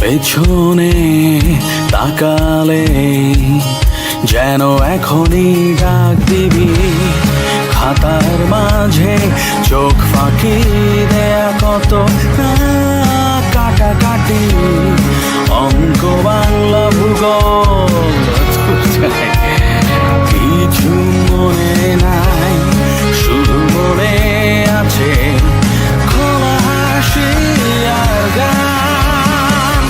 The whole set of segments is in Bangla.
পেছনে তাকালে যেন এখনই ডাক দিবি, খাতার মাঝে চোখ ফাঁকি দেয়া কত কাটাকাটি, অঙ্ক বাংলা ভূগোল কিছু মনে নাই, শুধু মনে আছে খোলা হাসি আর গান।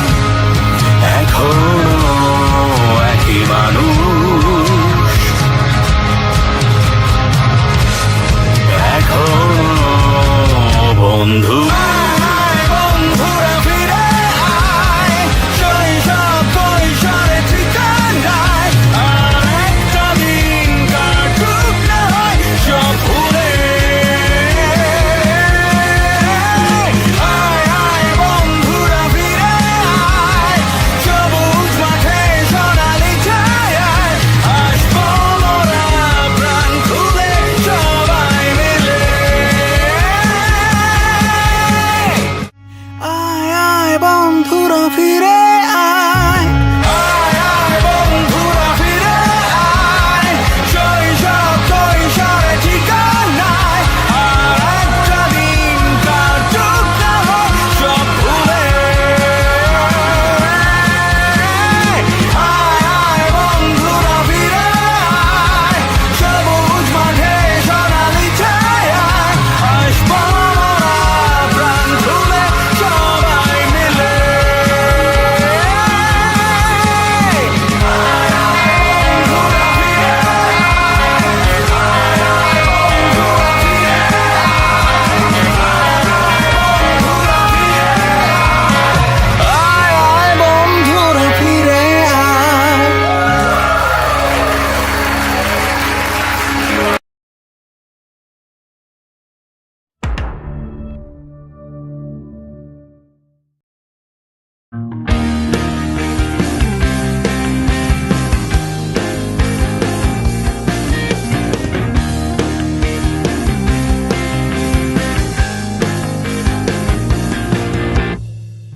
এখনো একই মানুষ, এখনো বন্ধু। বন্ধুরা ফিরে আয়, শৈশব কৈশোরের ঠিকানায়, আর একটা দিন কাটুক না হয় সব ভুলে। আয় আয় বন্ধুরা ফিরে আয়, সবুজ মাঠে সোনালি ছায়ায়, আসবো মোরা প্রাণ খুলে সবাই মিলে। আয় আয় বন্ধুরা ফিরে আয়, আয় আয় বন্ধুরা ফিরে আয়, শৈশব কৈশোরের ঠিকানায়, আর একটা দিন কাটুক না হয় সব ভুলে। আয় আয় বন্ধুরা ফিরে আয়, সবুজ মাঠে সোনালি ছায়ায়, আসবো মোরা প্রাণ খুলে সবাই মিলে। আয় আয় বন্ধুরা ফিরে আয়।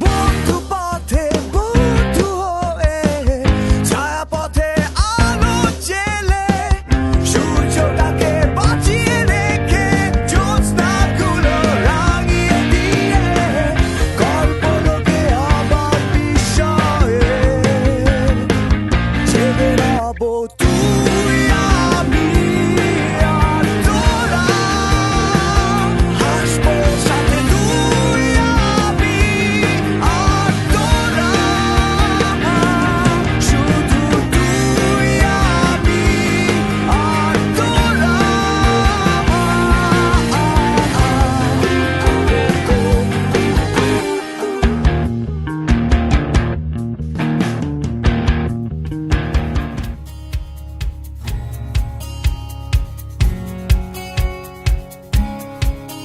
বন্ধু পথে বন্ধু হয়ে, ছায়া পথে আলো জেলে, সূর্যটাকে বাঁচিয়ে রেখে জ্যোৎস্নাগুলো রাঙিয়ে দিয়ে, কল্পলোকে আবার বিস্ময়ে ছেড়ে যাবো তুই আমি আর তোরা, হাসবো সাথে তুই আমি আর তোরা, শুধু তুই আমি আর তোরা।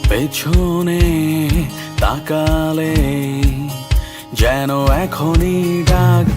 পেছনে তাকালে যেন এখনই ডাক